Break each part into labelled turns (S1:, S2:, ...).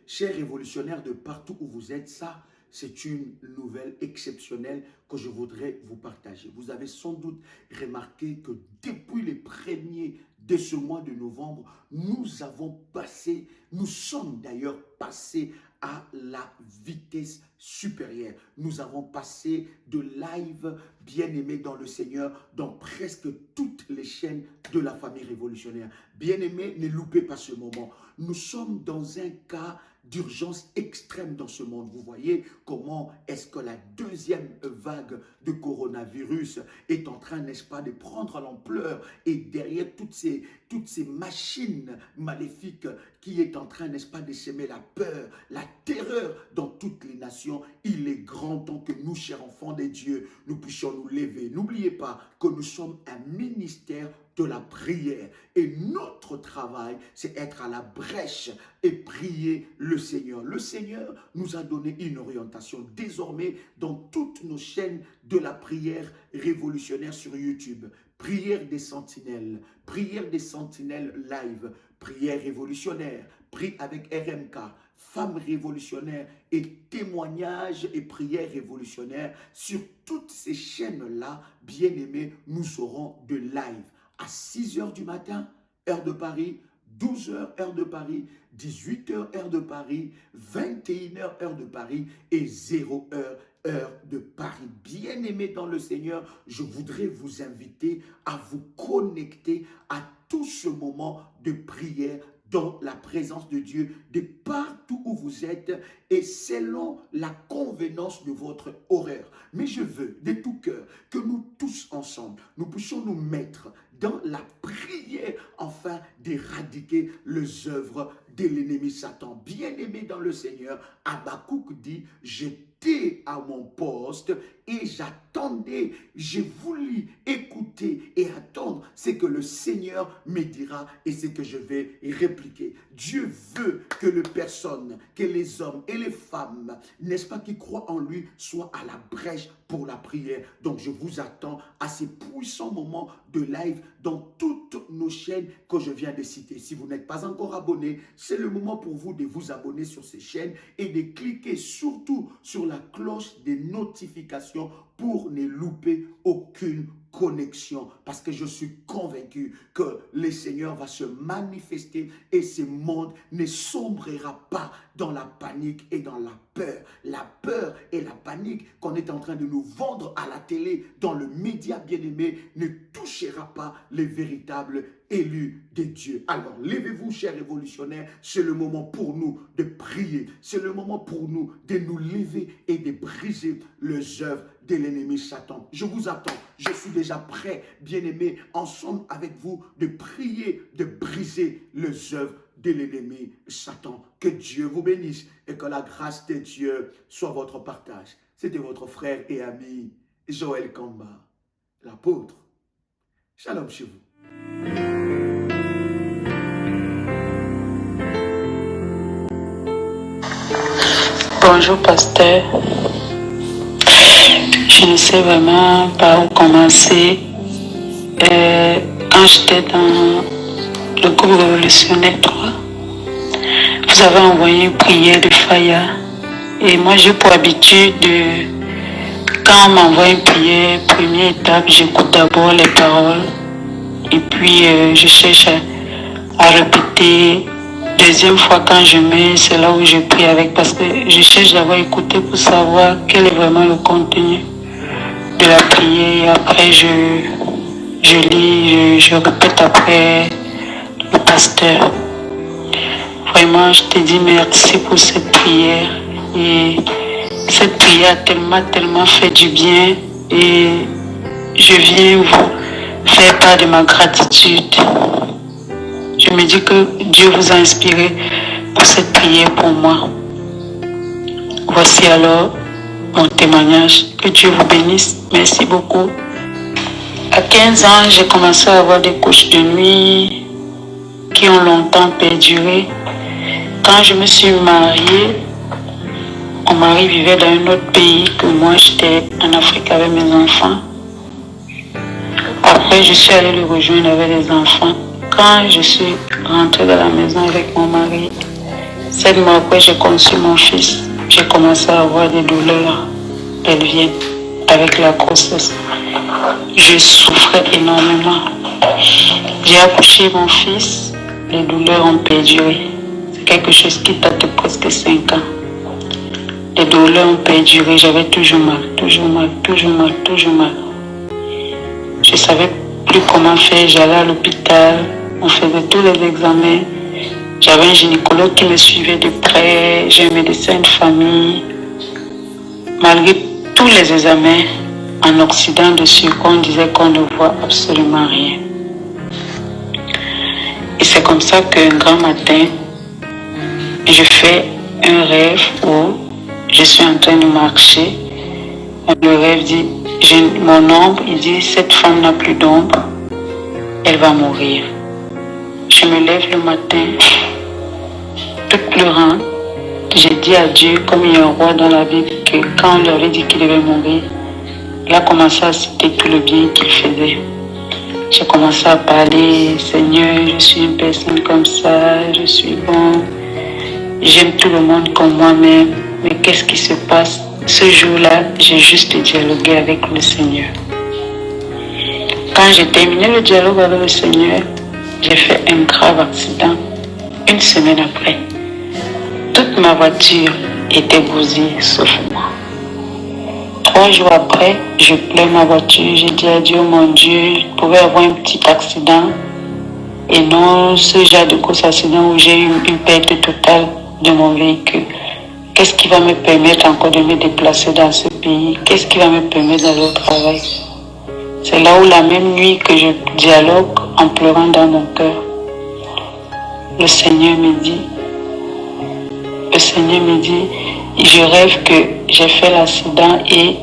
S1: chers révolutionnaires de partout où vous êtes, ça, c'est une nouvelle exceptionnelle que je voudrais vous partager. Vous avez sans doute remarqué que depuis les premiers de ce mois de novembre, nous sommes d'ailleurs passés à la vitesse supérieure. Nous avons passé de live bien-aimé dans le Seigneur dans presque toutes les chaînes de la famille révolutionnaire. Bien-aimé, ne loupez pas ce moment. Nous sommes dans un cas d'urgence extrême dans ce monde. Vous voyez comment est-ce que la deuxième vague de coronavirus est en train, n'est-ce pas, de prendre l'ampleur, et derrière toutes ces machines maléfiques qui est en train, n'est-ce pas, de semer la peur, la terreur dans toutes les nations. Il est grand temps que nous, chers enfants de Dieu, nous puissions nous lever. N'oubliez pas que nous sommes un ministère de la prière. Et notre travail, c'est être à la brèche et prier le Seigneur. Le Seigneur nous a donné une orientation. Désormais, dans toutes nos chaînes de la prière révolutionnaire sur YouTube, prière des sentinelles live, prière révolutionnaire, prie avec RMK, femmes révolutionnaires et témoignages et prières révolutionnaires. Sur toutes ces chaînes-là, bien-aimés, nous aurons de live à 6 h du matin, heure de Paris, 12 h, heure de Paris, 18 h, heure de Paris, 21 h, heure de Paris et 0 h, heure de Paris. Bien-aimés dans le Seigneur, je voudrais vous inviter à vous connecter à tout ce moment de prière dans la présence de Dieu, de partout où vous êtes et selon la convenance de votre horaire. Mais je veux de tout cœur que nous tous ensemble, nous puissions nous mettre dans la prière afin d'éradiquer les œuvres de l'ennemi Satan. Bien-aimé dans le Seigneur, Habakkuk dit, j'étais à mon poste et j'attendais, j'ai voulu écouter et attendre ce que le Seigneur me dira et ce que je vais répliquer. Dieu veut que les personnes, que les hommes et les femmes, n'est-ce pas, qui croient en lui, soient à la brèche pour la prière. Donc je vous attends à ces puissants moments de live dans toutes nos chaînes que je viens de citer. Si vous n'êtes pas encore abonné, c'est le moment pour vous de vous abonner sur ces chaînes et de cliquer surtout sur la cloche des notifications pour ne louper aucune connexion, parce que je suis convaincu que le Seigneur va se manifester et ce monde ne sombrera pas dans la panique et dans la peur. La peur et la panique qu'on est en train de nous vendre à la télé, dans le média bien-aimé, ne touchera pas les véritables élus de Dieu. Alors, levez-vous, chers révolutionnaires, c'est le moment pour nous de prier, c'est le moment pour nous de nous lever et de briser les œuvres de l'ennemi Satan. Je vous attends, je suis déjà prêt, bien-aimés, ensemble avec vous, de prier, de briser les œuvres de l'ennemi Satan. Que Dieu vous bénisse et que la grâce de Dieu soit votre partage. C'était votre frère et ami Joël Kamba, l'apôtre. Shalom chez vous.
S2: Bonjour pasteur, je ne sais vraiment pas où commencer. Quand j'étais dans le groupe révolutionnaire 3, vous avez envoyé une prière de Faya et moi j'ai pour habitude quand on m'envoie une prière, première étape, j'écoute d'abord les paroles et puis je cherche à répéter. Deuxième fois, quand je mets, c'est là où je prie avec, parce que je cherche d'avoir écouté pour savoir quel est vraiment le contenu de la prière. Et après, je lis, je répète après le pasteur. Vraiment, je te dis merci pour cette prière. Et cette prière a tellement fait du bien. Et je viens vous faire part de ma gratitude. Je me dis que Dieu vous a inspiré pour cette prière pour moi. Voici alors mon témoignage. Que Dieu vous bénisse. Merci beaucoup. À 15 ans, j'ai commencé à avoir des couches de nuit qui ont longtemps perduré. Quand je me suis mariée, mon mari vivait dans un autre pays que moi. J'étais en Afrique avec mes enfants. Après, je suis allée le rejoindre avec les enfants. Quand je suis rentrée dans la maison avec mon mari, 7 mois après, j'ai conçu mon fils. J'ai commencé à avoir des douleurs pelviennes avec la grossesse. Je souffrais énormément. J'ai accouché mon fils, les douleurs ont perduré. C'est quelque chose qui date de presque 5 ans. Les douleurs ont perduré, j'avais toujours mal. Je ne savais plus comment faire, j'allais à l'hôpital, on faisait tous les examens. J'avais un gynécologue qui me suivait de près, j'ai un médecin de famille. Malgré tous les examens, en Occident dessus, on disait qu'on ne voit absolument rien. Et c'est comme ça qu'un grand matin, je fais un rêve où je suis en train de marcher. Le rêve dit, mon ombre, il dit, cette femme n'a plus d'ombre, elle va mourir. Je me lève le matin, toute pleurante. J'ai dit à Dieu, comme il y a un roi dans la Bible, que quand on lui avait dit qu'il devait mourir, il a commencé à citer tout le bien qu'il faisait. J'ai commencé à parler, Seigneur, je suis une personne comme ça, je suis bon, j'aime tout le monde comme moi-même, mais qu'est-ce qui se passe? Ce jour-là, j'ai juste dialogué avec le Seigneur. Quand j'ai terminé le dialogue avec le Seigneur, j'ai fait un grave accident. Une semaine après, toute ma voiture était bousillée, sauf moi. 3 jours après, je pleure ma voiture. J'ai dit à Dieu, mon Dieu, je pouvais avoir un petit accident et non ce genre de gros accident où j'ai eu une perte totale de mon véhicule. Qu'est-ce qui va me permettre encore de me déplacer dans ce pays? Qu'est-ce qui va me permettre d'aller au travail? C'est là où la même nuit que je dialogue en pleurant dans mon cœur, le Seigneur me dit, je rêve que j'ai fait l'accident et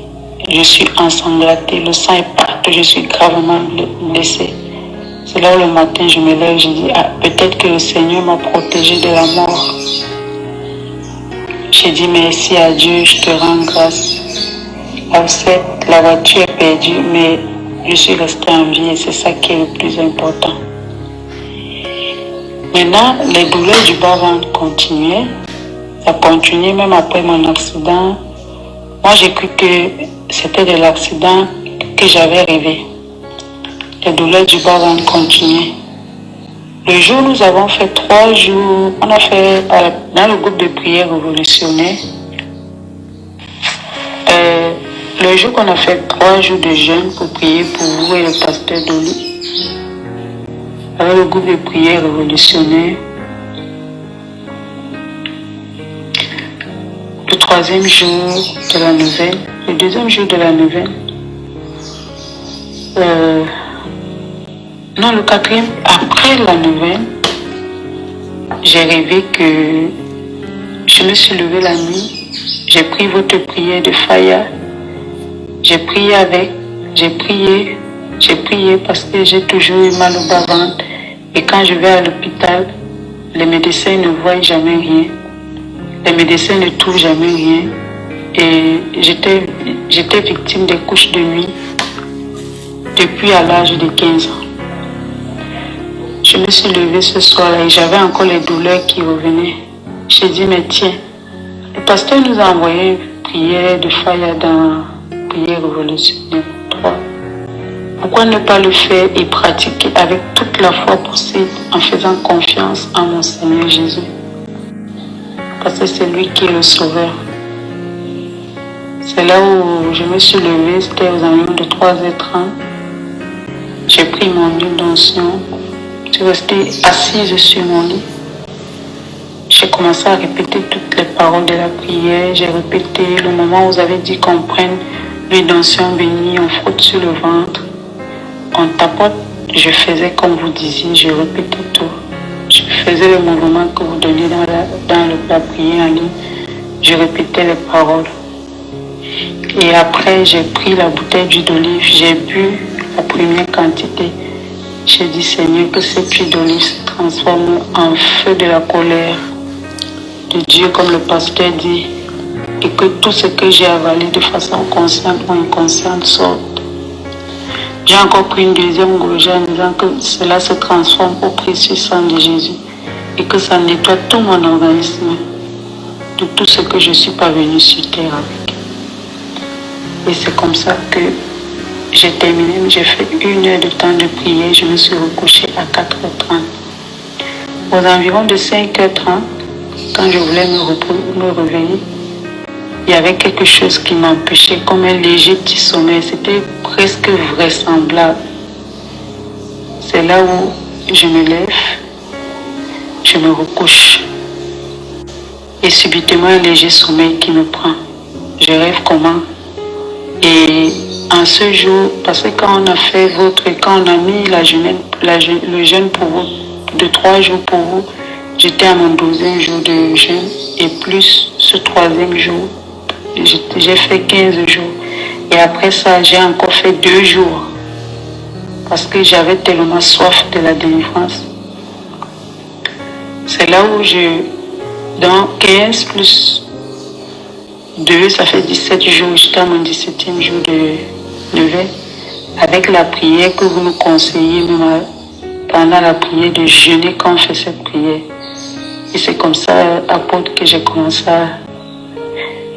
S2: je suis ensanglanté, le sang est partout, je suis gravement blessé. C'est là où le matin je me lève, je dis, peut-être que le Seigneur m'a protégé de la mort. J'ai dit merci à Dieu, je te rends grâce. La voiture est perdue, mais je suis restée en vie et c'est ça qui est le plus important. Maintenant, les douleurs du bas-ventre continuaient. Ça continuait même après mon accident. Moi, j'ai cru que c'était de l'accident que j'avais rêvé. Les douleurs du bas-ventre continuaient. Le jour où nous avons fait 3 jours, on a fait dans le groupe de prière révolutionnaire. Le jour qu'on a fait 3 jours de jeûne pour prier pour vous et le pasteur Doli, avec le groupe de prière révolutionnaire, le 3e jour de la neuvaine, le 2e jour de la neuvaine, non, le 4e, après la neuvaine, j'ai rêvé que je me suis levée la nuit, j'ai pris votre prière de Faya, j'ai prié parce que j'ai toujours eu mal au bas-ventre et quand je vais à l'hôpital, les médecins ne voient jamais rien, les médecins ne trouvent jamais rien et j'étais victime des couches de nuit depuis à l'âge de 15 ans. Je me suis levée ce soir-là et j'avais encore les douleurs qui revenaient. J'ai dit, mais tiens, le pasteur nous a envoyé une prière de Faya dans prière révolutionnaire 3. Pourquoi ne pas le faire et pratiquer avec toute la foi possible en faisant confiance en mon Seigneur Jésus? Parce que c'est lui qui est le sauveur. C'est là où je me suis levée, c'était aux environs de 3h30. J'ai pris mon huile d'onction. Je suis restée assise sur mon lit. J'ai commencé à répéter toutes les paroles de la prière. J'ai répété le moment où vous avez dit qu'on prenne l'huile d'onction bénie, on frotte sur le ventre, on tapote. Je faisais comme vous disiez, je répétais tout. Je faisais le mouvement que vous donnez dans la prière en ligne. Je répétais les paroles. Et après, j'ai pris la bouteille d'huile d'olive, j'ai bu la première quantité. J'ai dit, Seigneur, que cette huile d'olive se transforme en feu de la colère de Dieu, comme le pasteur dit, et que tout ce que j'ai avalé de façon consciente ou inconsciente sorte. J'ai encore pris une deuxième gorgée en disant que cela se transforme au précieux sang de Jésus. et que ça nettoie tout mon organisme de tout ce que je suis pas venue sur terre avec. Et c'est comme ça que j'ai terminé, j'ai fait 1 heure de temps de prière, je me suis recouchée à 4h30. Aux environs de 5h30, quand je voulais me réveiller, il y avait quelque chose qui m'empêchait, comme un léger petit sommeil. C'était presque vraisemblable. C'est là où je me lève, je me recouche. Et subitement, un léger sommeil qui me prend. Je rêve comment. Et en ce jour, parce que quand on a fait quand on a mis le jeûne pour vous, de 3 jours pour vous, j'étais à mon 12e jour de jeûne. Et plus ce 3e jour, j'ai fait 15 jours. Et après ça, j'ai encore fait 2 jours. Parce que j'avais tellement soif de la délivrance. C'est là où dans 15 plus 2, ça fait 17 jours. J'étais à mon 17e jour de veille. Avec la prière que vous nous conseillez, même pendant la prière, de jeûner quand on fait cette prière. Et c'est comme ça, apôtre, que j'ai commencé à...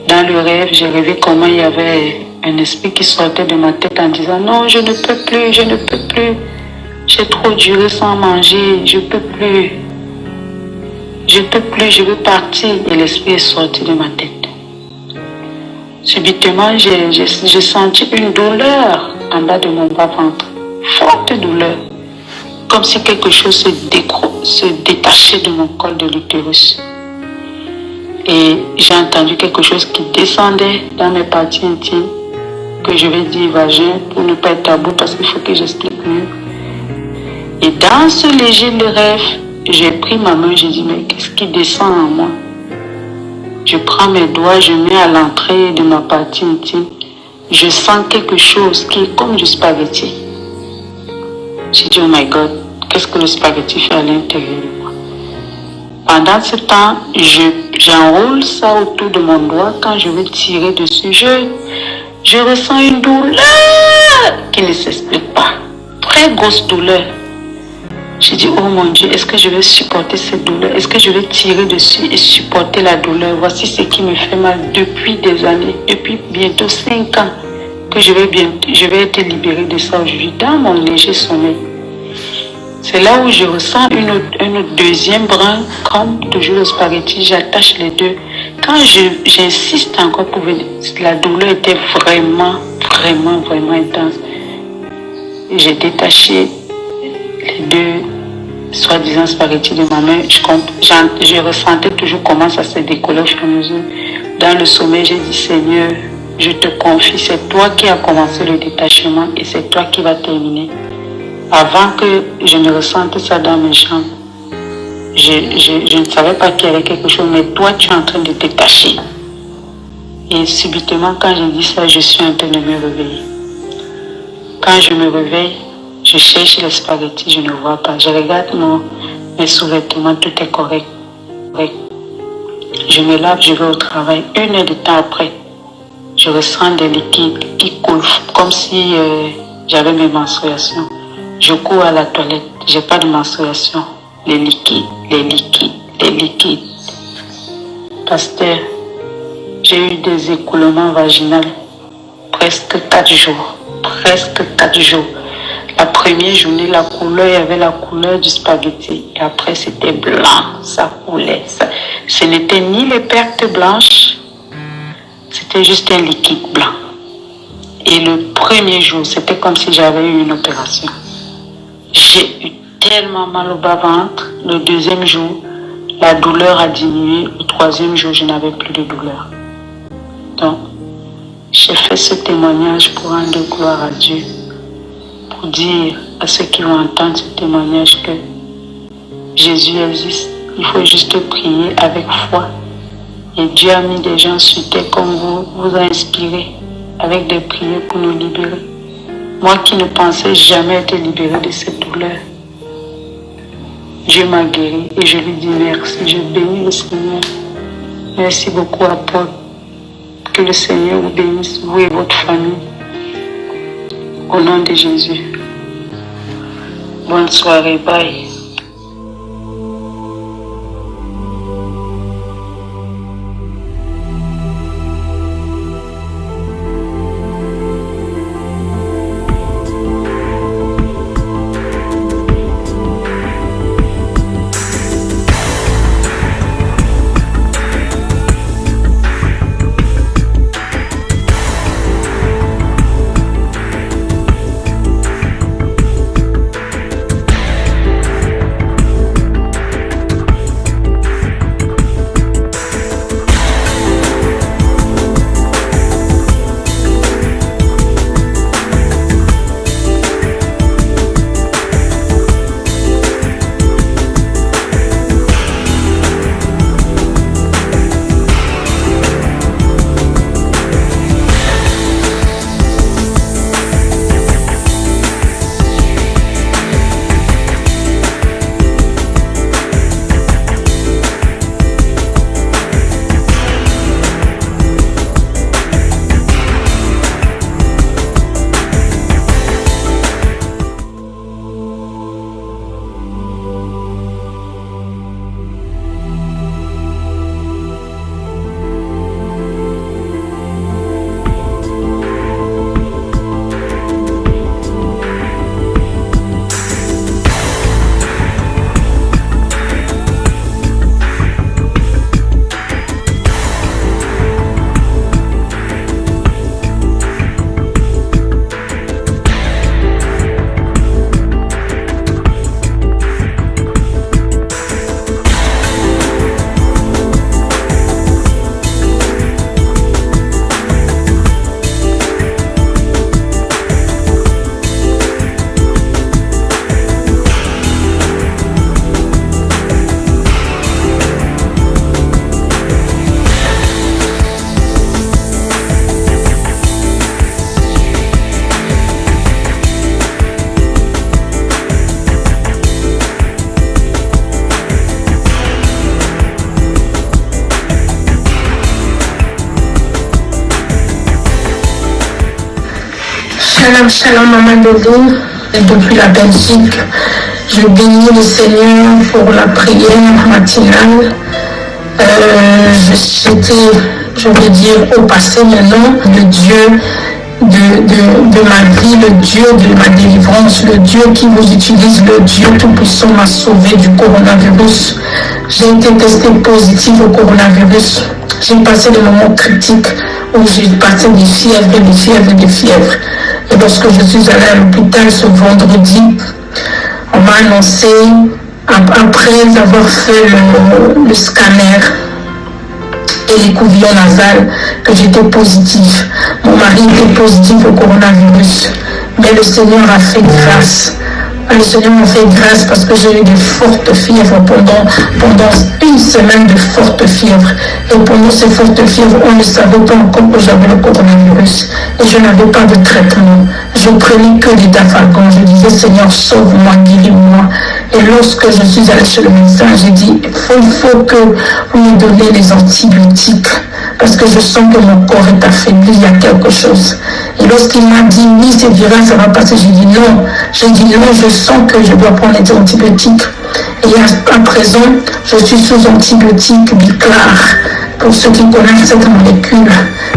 S2: Dans le rêve, j'ai rêvé comment il y avait un esprit qui sortait de ma tête en disant « Non, je ne peux plus, je ne peux plus. J'ai trop duré sans manger, je ne peux plus. Je ne peux plus, je veux partir. » Et l'esprit est sorti de ma tête. Subitement, j'ai senti une douleur en bas de mon bas-ventre. Forte douleur. Comme si quelque chose se détachait de mon col de l'utérus. Et j'ai entendu quelque chose qui descendait dans mes parties intimes, que je vais dire vagin pour ne pas être tabou parce qu'il faut que j'explique mieux. Et dans ce léger rêve, j'ai pris ma main, j'ai dit mais qu'est-ce qui descend en moi? Je prends mes doigts, je mets à l'entrée de ma partie intime. Je sens quelque chose qui est comme du spaghetti. J'ai dit oh my God, qu'est-ce que le spaghetti fait à l'intérieur de moi? Pendant ce temps, j'enroule ça autour de mon doigt. Quand je veux tirer dessus, je ressens une douleur qui ne s'explique pas. Très grosse douleur. J'ai dit, oh mon Dieu, est-ce que je vais supporter cette douleur? Est-ce que je vais tirer dessus et supporter la douleur? Voici ce qui me fait mal depuis des années, depuis bientôt 5 ans, que je vais être libérée de ça aujourd'hui, dans mon léger sommeil. C'est là où je ressens une deuxième brin, comme toujours le spaghetti, j'attache les deux. Quand j'insiste encore pour venir, la douleur était vraiment intense. J'ai détaché les deux soi-disant spaghettis de ma main. Je ressentais toujours comment ça se décollait au fur et à mesure. Dans le sommeil, j'ai dit Seigneur, je te confie, c'est toi qui as commencé le détachement et c'est toi qui vas terminer. Avant que je ne ressente ça dans mes jambes, je ne savais pas qu'il y avait quelque chose, mais toi tu es en train de détacher. Et subitement, quand je dis ça, je suis en train de me réveiller. Quand je me réveille, je cherche les spaghettis, je ne vois pas. Je regarde mes sous-vêtements, tout est correct. Je me lave, je vais au travail. 1 heure de temps après, je ressens des liquides qui coulent, comme si j'avais mes menstruations. Je cours à la toilette, j'ai pas de menstruation. Les liquides. Pasteur, j'ai eu des écoulements vaginaux presque 4 jours. La première journée, la couleur, il y avait la couleur du spaghetti. Et après, c'était blanc, ça coulait. Ce n'était ni les pertes blanches, c'était juste un liquide blanc. Et le premier jour, c'était comme si j'avais eu une opération. J'ai eu tellement mal au bas-ventre. Le 2e jour, la douleur a diminué. Le 3e jour, je n'avais plus de douleur. Donc, j'ai fait ce témoignage pour rendre gloire à Dieu. Pour dire à ceux qui vont entendre ce témoignage que Jésus existe. Il faut juste prier avec foi. Et Dieu a mis des gens sur terre comme vous a inspiré avec des prières pour nous libérer. Moi qui ne pensais jamais être libérée de cette douleur, Dieu m'a guéri et je lui dis merci. Je bénis le Seigneur. Merci beaucoup, apôtre. Que le Seigneur vous bénisse, vous et votre famille. Au nom de Jésus. Bonne soirée, bye.
S3: Shalom, shalom, Maman Dodou, depuis la Belgique. Je bénis le Seigneur pour la prière matinale. J'étais, je veux dire, au passé maintenant, le Dieu de ma vie, le Dieu de ma délivrance, le Dieu qui vous utilise, le Dieu tout-puissant m'a sauvé du coronavirus. J'ai été testée positive au coronavirus. J'ai passé des moments critiques où j'ai passé des fièvres. Et lorsque je suis allée à l'hôpital ce vendredi, on m'a annoncé, après avoir fait le scanner et l'écouvillon nasal, que j'étais positive. Mon mari était positif au coronavirus. Mais le Seigneur a fait grâce. Le Seigneur m'a fait grâce parce que j'ai eu de fortes fièvres pendant une semaine de fortes fièvres. Et pendant ces fortes fièvres, on ne savait pas encore que j'avais le coronavirus. Et je n'avais pas de traitement. Je prenais que des Dafalgan. Je disais, Seigneur, sauve-moi, guéris-moi. Et lorsque je suis allée chez le médecin, j'ai dit, il faut que vous me donnez les antibiotiques. Parce que je sens que mon corps est affaibli, il y a quelque chose. Et lorsqu'il m'a dit, oui, c'est viral, ça va passer, j'ai dit non. J'ai dit non, je sens que je dois prendre des antibiotiques. Et à présent, je suis sous antibiotiques Biclar. Pour ceux qui connaissent cette molécule,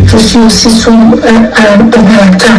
S3: je suis aussi sous Augmentin.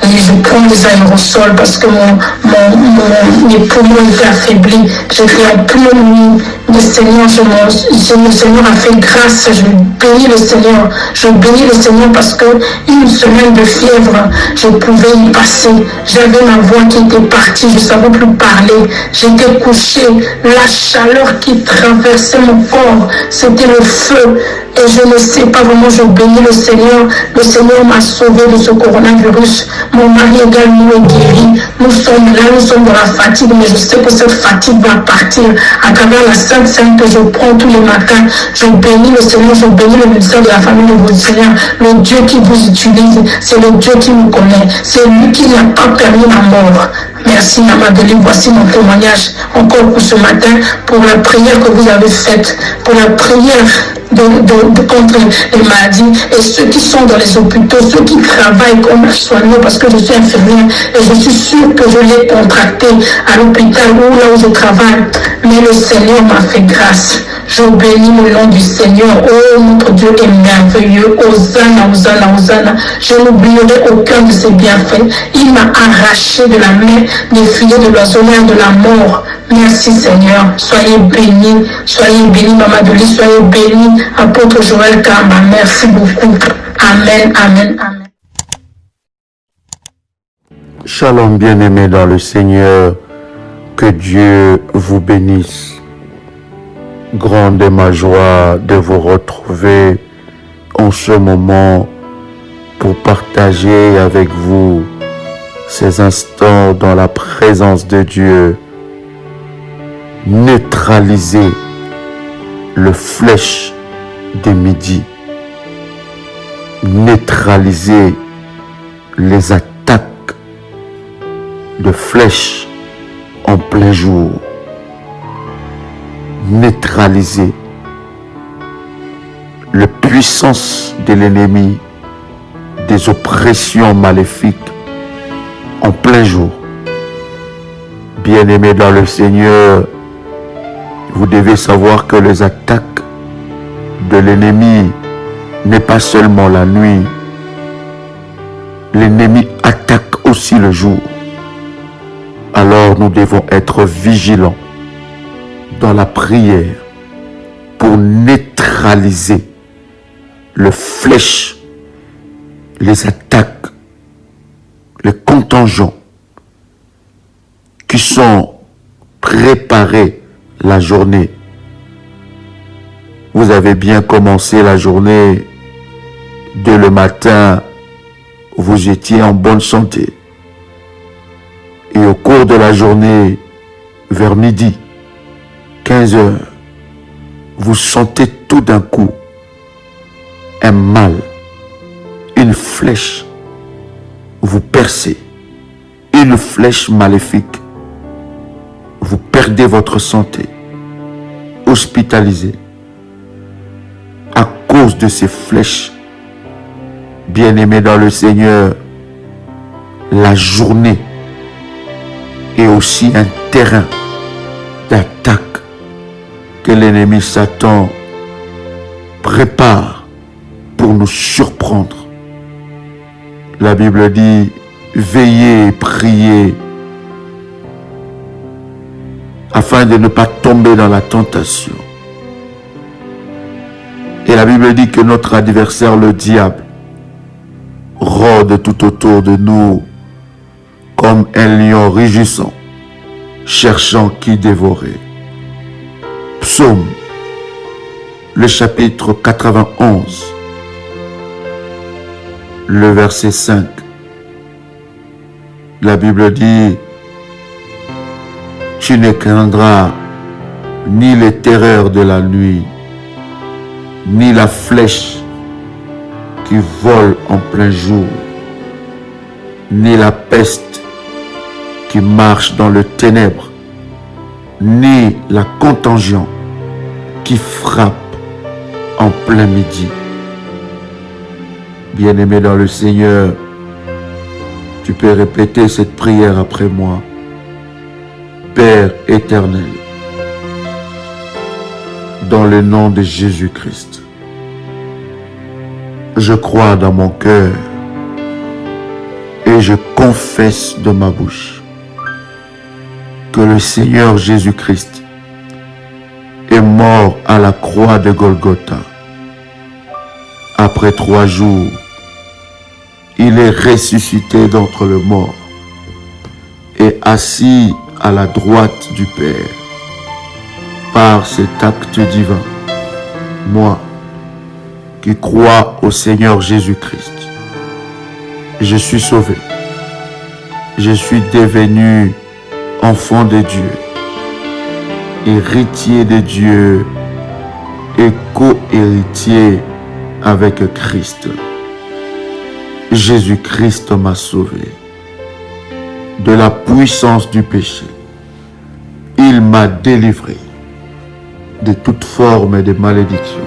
S3: Et je prends des aérosols parce que mes poumons étaient affaiblis. J'étais en pleine nuit. Le Seigneur a fait grâce. Je bénis le Seigneur. Je bénis le Seigneur parce que une semaine de fièvre, je pouvais y passer. J'avais ma voix qui était partie. Je ne savais plus parler. J'étais couchée. La chaleur qui traversait mon corps, c'était le feu. Et je ne sais pas vraiment, je bénis le Seigneur. Le Seigneur m'a sauvé de ce coronavirus. Mon mari également est guéri. Nous sommes là, nous sommes dans la fatigue, mais je sais que cette fatigue va partir à travers la Sainte Seine que je prends tous les matins. Je bénis le Seigneur, je bénis le ministère de la famille de votre Seigneur. Le Dieu qui vous utilise, c'est le Dieu qui nous connaît. C'est lui qui n'a pas permis la mort. Merci, Maman Deline. Voici mon témoignage encore pour ce matin, pour la prière que vous avez faite, pour la prière contre les maladies. Et ceux qui sont dans les hôpitaux, ceux qui travaillent comme soignants, parce que je suis infirmière et je suis sûre que je l'ai contracté à l'hôpital ou là où je travaille. Mais le Seigneur m'a fait grâce. Je bénis le nom du Seigneur. Oh, notre Dieu est merveilleux. Hosanna, Hosanna, Hosanna. Je n'oublierai aucun de ses bienfaits. Il m'a arraché de la main des filets de l'oiseleur de la mort. Merci Seigneur. Soyez bénis. Soyez bénis, Maman Delis. Soyez bénis, apôtre Joël Kamba. Merci beaucoup. Amen, amen, amen.
S4: Shalom, bien-aimés dans le Seigneur. Que Dieu vous bénisse. Grande est ma joie de vous retrouver en ce moment pour partager avec vous ces instants dans la présence de Dieu. Neutraliser le flèche de midi. Neutraliser les attaques de flèches en plein jour. Neutraliser la puissance de l'ennemi, des oppressions maléfiques en plein jour. Bien-aimés dans le Seigneur, vous devez savoir que les attaques de l'ennemi n'est pas seulement la nuit. L'ennemi attaque aussi le jour. Alors nous devons être vigilants dans la prière pour neutraliser le flèche, les attaques, les contingents qui sont préparés la journée. Vous avez bien commencé la journée, dès le matin, vous étiez en bonne santé. Et au cours de la journée, vers midi, 15 heures, vous sentez tout d'un coup un mal, une flèche, vous percez, une flèche maléfique, vous perdez votre santé, hospitalisé à cause de ces flèches. Bien-aimés dans le Seigneur, la journée est aussi un terrain d'attaque que l'ennemi Satan prépare pour nous surprendre. La Bible dit, veillez et priez afin de ne pas tomber dans la tentation. Et la Bible dit que notre adversaire, le diable, rôde tout autour de nous comme un lion rugissant, cherchant qui dévorer. Psaume, le chapitre 91, le verset 5. La Bible dit, tu ne craindras ni les terreurs de la nuit, ni la flèche qui vole en plein jour, ni la peste qui marche dans le ténèbre, ni la contagion qui frappe en plein midi. Bien-aimé dans le Seigneur, tu peux répéter cette prière après moi. Père éternel, dans le nom de Jésus-Christ, je crois dans mon cœur et je confesse de ma bouche que le Seigneur Jésus-Christ est mort à la croix de Golgotha. Après 3 jours, il est ressuscité d'entre les morts et assis à la droite du Père. Par cet acte divin, moi, qui crois au Seigneur Jésus-Christ, je suis sauvé. Je suis devenu enfant de Dieu, héritier de Dieu et co-héritier avec Christ. Jésus-Christ m'a sauvé de la puissance du péché. Il m'a délivré de toute forme de malédiction.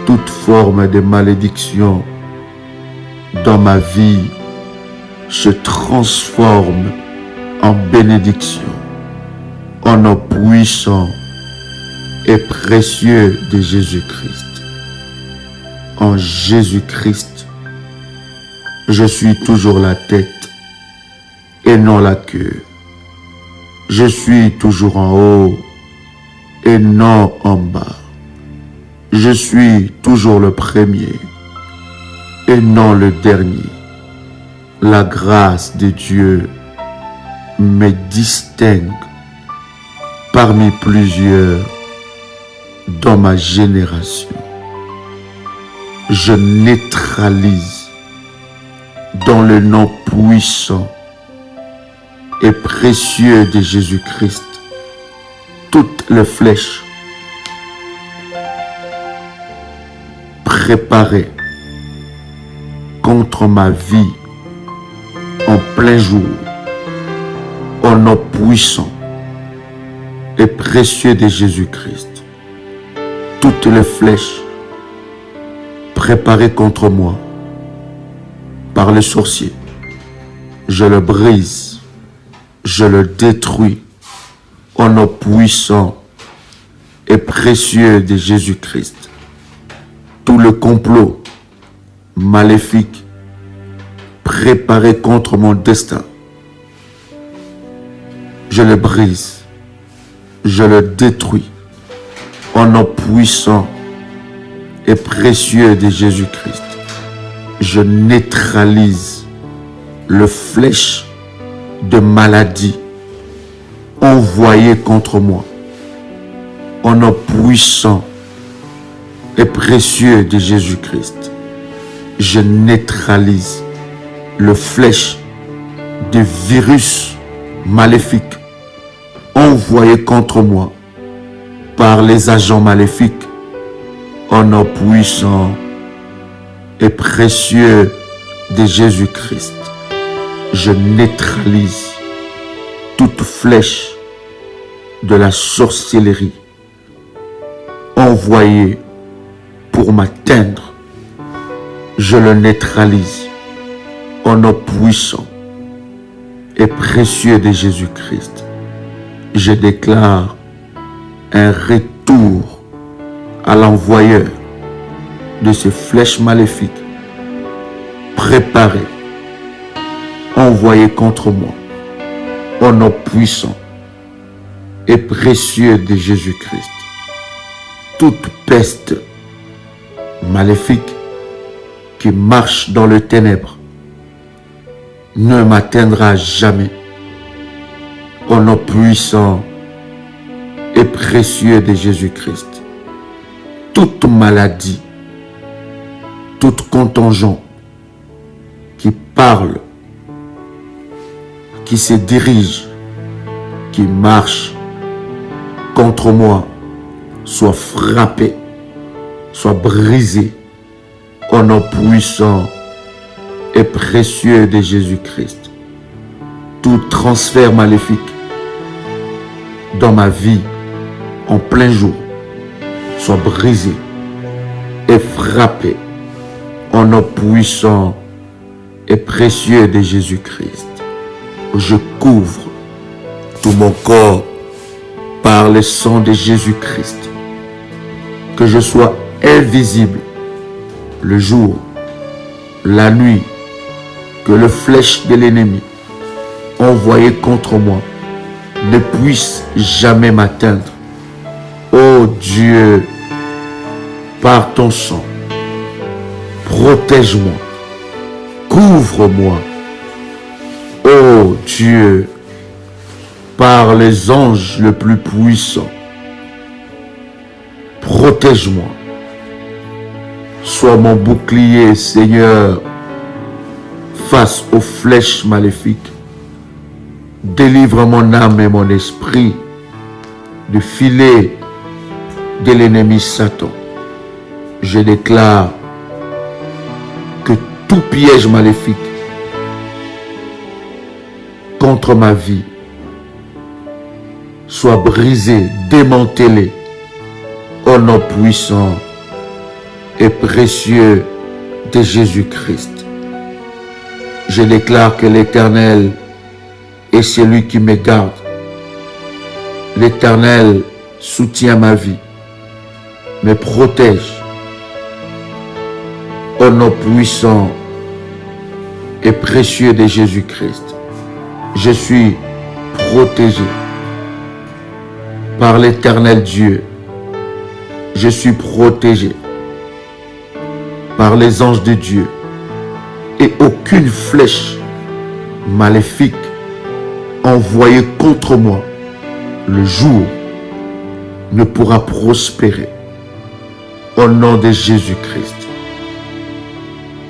S4: Toute forme de malédiction dans ma vie se transforme en bénédiction, au nom puissant et précieux de Jésus-Christ. En Jésus-Christ, je suis toujours la tête et non la queue. Je suis toujours en haut et non en bas. Je suis toujours le premier et non le dernier. La grâce de Dieu me distingue parmi plusieurs dans ma génération. Je neutralise dans le nom puissant et précieux de Jésus-Christ toutes les flèches préparées contre ma vie en plein jour, au nom puissant et précieux de Jésus-Christ. Toutes les flèches préparées contre moi par les sorciers, je le brise, je le détruis au nom puissant et précieux de Jésus-Christ. Tout le complot maléfique préparé contre mon destin, je le brise, je le détruis au nom puissant et précieux de Jésus-Christ. Je neutralise le flèche de maladie envoyé contre moi au nom puissant et précieux de Jésus-Christ. Je neutralise le flèche de virus maléfiques envoyé contre moi par les agents maléfiques au nom puissant et précieux de Jésus-Christ. Je neutralise toute flèche de la sorcellerie envoyée pour m'atteindre. Je le neutralise au au nom puissant et précieux de Jésus-Christ, je déclare un retour à l'envoyeur de ces flèches maléfiques préparées, envoyées contre moi, au nom puissant et précieux de Jésus-Christ. Toute peste maléfique qui marche dans le ténèbre ne m'atteindra jamais, au nom puissant et précieux de Jésus-Christ. Toute maladie, toute contingent qui parle, qui se dirige, qui marche contre moi, soit frappé, soit brisé, au nom puissant et précieux de Jésus-Christ. Tout transfert maléfique dans ma vie en plein jour soit brisé et frappé au nom puissant et précieux de Jésus-Christ. Je couvre tout mon corps par le sang de Jésus-Christ. Que je sois invisible le jour, la nuit, que le flèche de l'ennemi envoyé contre moi ne puisse jamais m'atteindre. Ô Dieu, par ton sang, protège-moi, couvre-moi. Ô Dieu, par les anges les plus puissants, protège-moi. Sois mon bouclier, Seigneur, face aux flèches maléfiques. Délivre mon âme et mon esprit du filet de l'ennemi Satan. Je déclare que tout piège maléfique contre ma vie soit brisé, démantelé au nom puissant et précieux de Jésus-Christ. Je déclare que l'Éternel est celui qui me garde. L'Éternel soutient ma vie, me protège. Au nom puissant et précieux de Jésus-Christ, je suis protégé par l'Éternel Dieu. Je suis protégé par les anges de Dieu, et aucune flèche maléfique envoyée contre moi le jour ne pourra prospérer. Au nom de Jésus-Christ,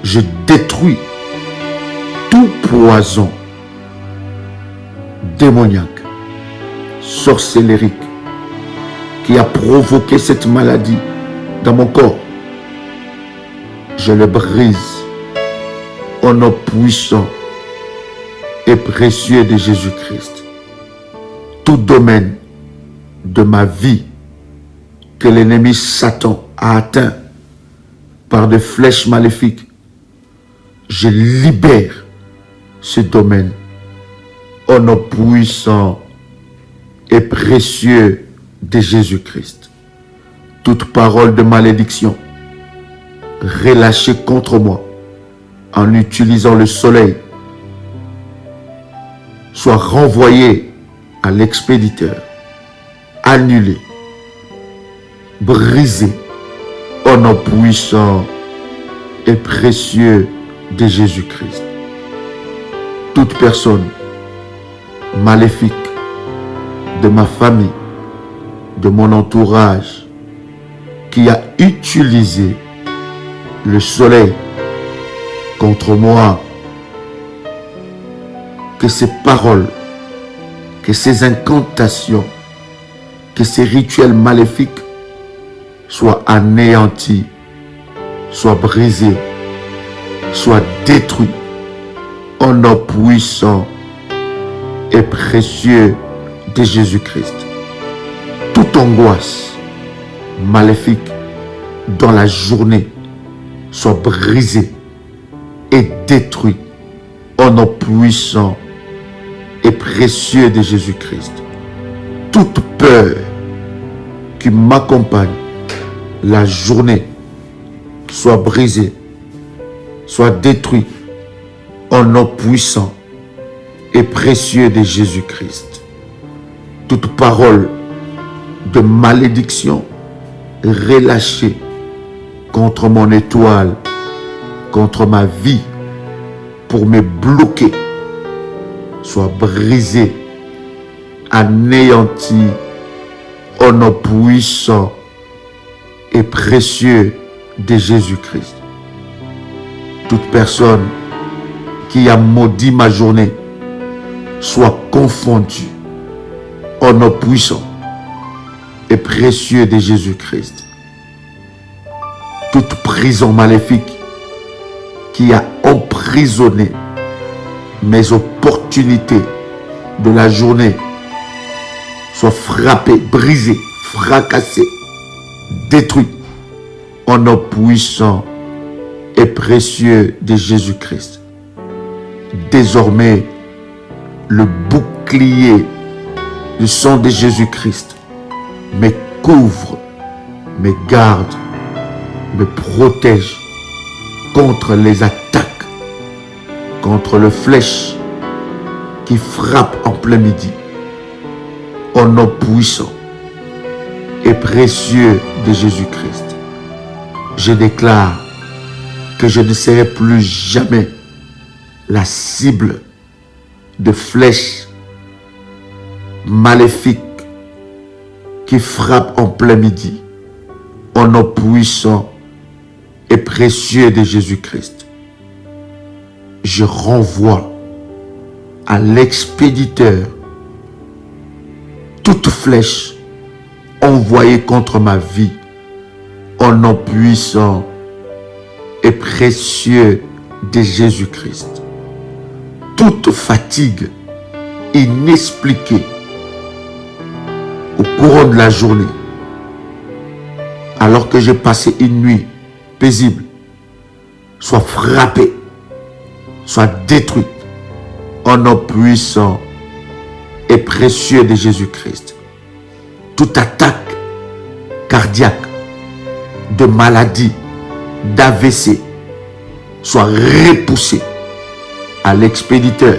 S4: je détruis tout poison démoniaque, sorcellerique qui a provoqué cette maladie dans mon corps. Je le brise au nom puissant et précieux de Jésus-Christ. Tout domaine de ma vie que l'ennemi Satan a atteint par des flèches maléfiques, je libère ce domaine au nom puissant et précieux de Jésus-Christ. Toute parole de malédiction relâchée contre moi en utilisant le soleil soit renvoyée à l'expéditeur, annulée, brisée au nom puissant et précieux de Jésus-Christ. Toute personne maléfique de ma famille, de mon entourage, qui a utilisé le soleil contre moi, que ces paroles, que ces incantations, que ces rituels maléfiques soient anéantis, soient brisés, soient détruits au nom puissant et précieux de Jésus-Christ. Toute angoisse maléfique dans la journée soit brisée et détruite au nom puissant et précieux de Jésus-Christ. Toute peur qui m'accompagne la journée soit brisée, soit détruite au nom puissant et précieux de Jésus-Christ. Toute parole de malédiction relâchée contre mon étoile, contre ma vie, pour me bloquer, soit brisée, anéantie au nom puissant et précieux de Jésus-Christ. Toute personne qui a maudit ma journée soit confondue au nom puissant et précieux de Jésus-Christ. Toute prison maléfique qui a emprisonné mes opportunités de la journée soit frappée, brisée, fracassée, détruite au nom puissant et précieux de Jésus-Christ. Désormais, le bouclier du sang de Jésus-Christ me couvre, me garde, me protège contre les attaques, contre le flèche qui frappe en plein midi. Au nom puissant et précieux de Jésus-Christ, je déclare que je ne serai plus jamais la cible de flèches maléfiques qui frappent en plein midi. Au nom puissant et précieux de Jésus-Christ, je renvoie à l'expéditeur toute flèche envoyée contre ma vie au nom puissant et précieux de Jésus-Christ. Toute fatigue inexpliquée au cours de la journée, alors que j'ai passé une nuit paisible, soit frappée, soit détruite au nom puissant et précieux de Jésus-Christ. Toute attaque cardiaque, de maladie, d'AVC, soit repoussée à l'expéditeur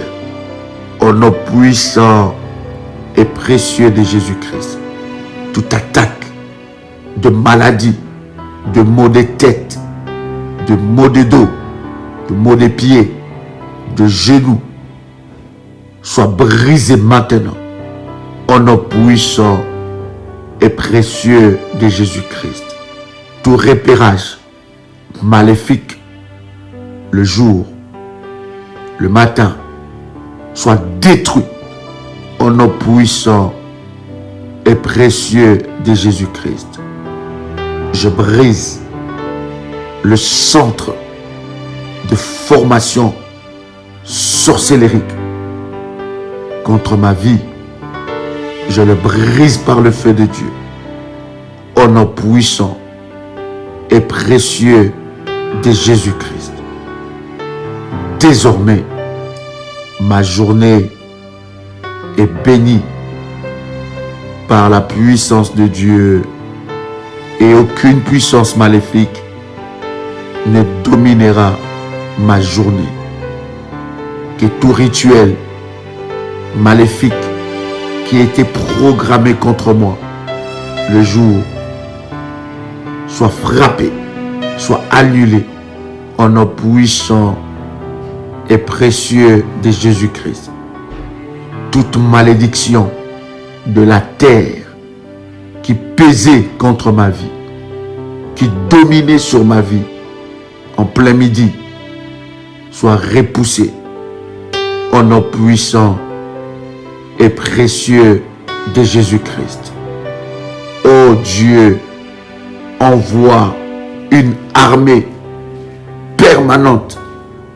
S4: au nom puissant et précieux de Jésus-Christ. Toute attaque de maladie, de maux de tête, de maux de dos, de maux de pieds, de genoux, soit brisée maintenant au nom puissant et précieux de Jésus-Christ. Tout repérage maléfique le jour, le matin, soit détruit au nom puissant et précieux de Jésus-Christ. Je brise le centre de formation sorcellérique contre ma vie. Je le brise par le feu de Dieu au nom puissant et précieux de Jésus-Christ. Désormais, ma journée est bénie par la puissance de Dieu et aucune puissance maléfique ne dominera ma journée. Que tout rituel maléfique qui a été programmé contre moi le jour soit frappé, soit annulé au nom puissant et précieux de Jésus-Christ. Toute malédiction de la terre qui pesait contre ma vie, qui dominait sur ma vie en plein midi, soit repoussée au nom puissant et précieux de Jésus-Christ. Oh Dieu, envoie une armée permanente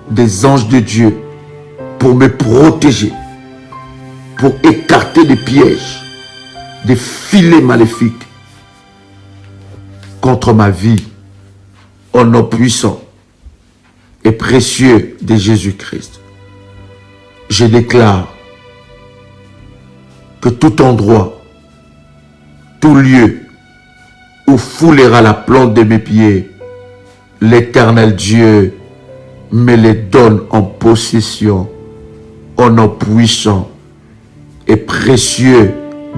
S4: des anges de Dieu pour me protéger, pour écarter des pièges, des filets maléfiques contre ma vie au nom puissant et précieux de Jésus-Christ. je déclare que tout endroit, tout lieu où foulera la plante de mes pieds, l'Éternel Dieu me les donne en possession au nom puissant et précieux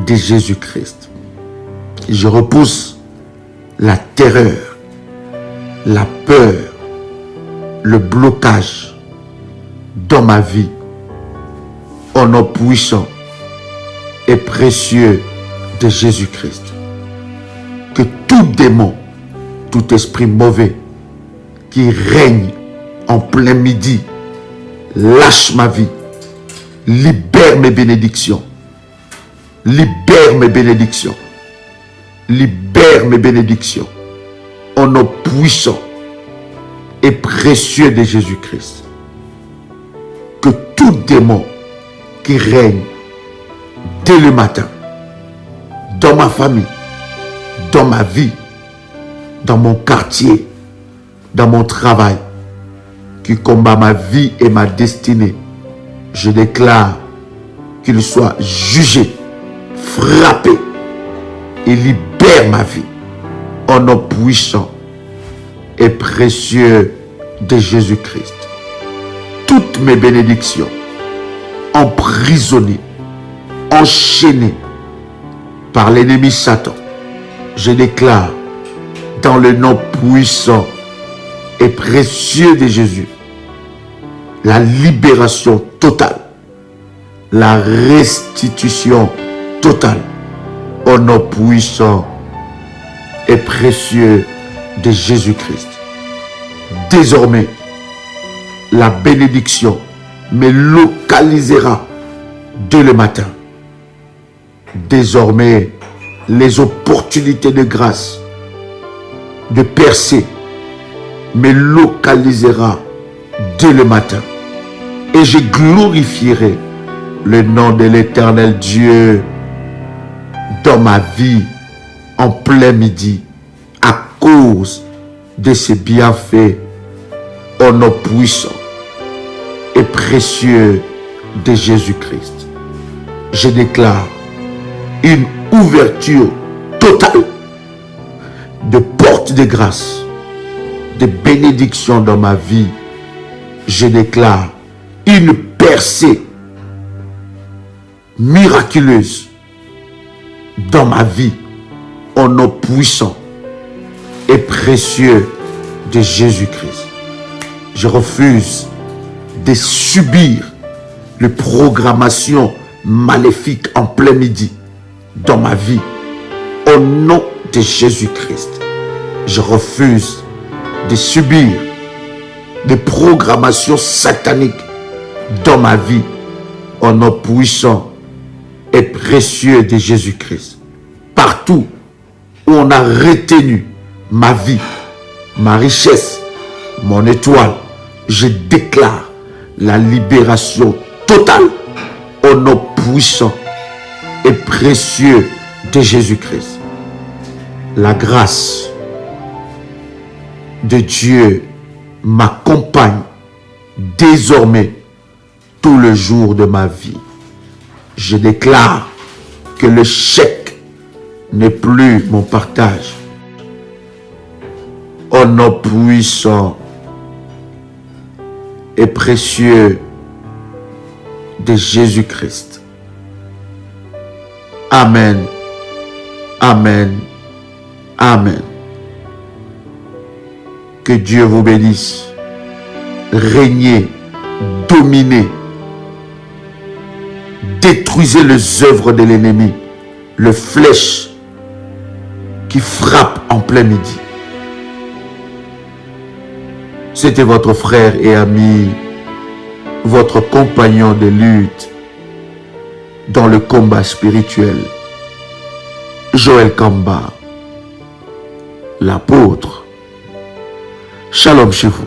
S4: de Jésus-Christ. Je repousse la terreur, la peur, le blocage dans ma vie au nom puissant et précieux de Jésus-Christ. Que tout démon, tout esprit mauvais qui règne en plein midi lâche ma vie, libère mes bénédictions, libère mes bénédictions, libère mes bénédictions au nom puissant et précieux de Jésus-Christ. Que tout démon qui règne dès le matin dans ma famille, dans ma vie, dans mon quartier, dans mon travail, qui combat ma vie et ma destinée, je déclare qu'il soit jugé, frappé et libère ma vie au nom puissant et précieux de Jésus-Christ. Toutes mes bénédictions emprisonnées, enchaînées par l'ennemi Satan, je déclare dans le nom puissant et précieux de Jésus la libération totale, la restitution totale au nom puissant et précieux de Jésus-Christ. Désormais, la bénédiction me localisera dès le matin. Désormais, les opportunités de grâce, de percer, me localisera dès le matin. Et je glorifierai le nom de l'Éternel Dieu dans ma vie en plein midi à cause de ses bienfaits au nom puissant et précieux de Jésus-Christ. Je déclare une ouverture totale de portes de grâce, de bénédictions dans ma vie. Je déclare une percée miraculeuse dans ma vie au nom puissant et précieux de Jésus-Christ. Je refuse de subir les programmations maléfiques en plein midi dans ma vie au nom de Jésus-Christ. Je refuse de subir des programmations sataniques dans ma vie au nom puissant et précieux de Jésus-Christ. Partout où on a retenu ma vie, ma richesse, mon étoile, je déclare la libération totale au nom puissant et précieux de Jésus-Christ. La grâce de Dieu m'accompagne désormais tout le jour de ma vie. Je déclare que le chèque n'est plus mon partage. Au nom puissant et précieux de Jésus-Christ. Amen. Amen. Amen. Que Dieu vous bénisse. Régnez, dominez, détruisez les œuvres de l'ennemi, le flèche qui frappe en plein midi. C'était votre frère et ami, votre compagnon de lutte dans le combat spirituel, Joël Kamba, l'apôtre. Shalom chez vous.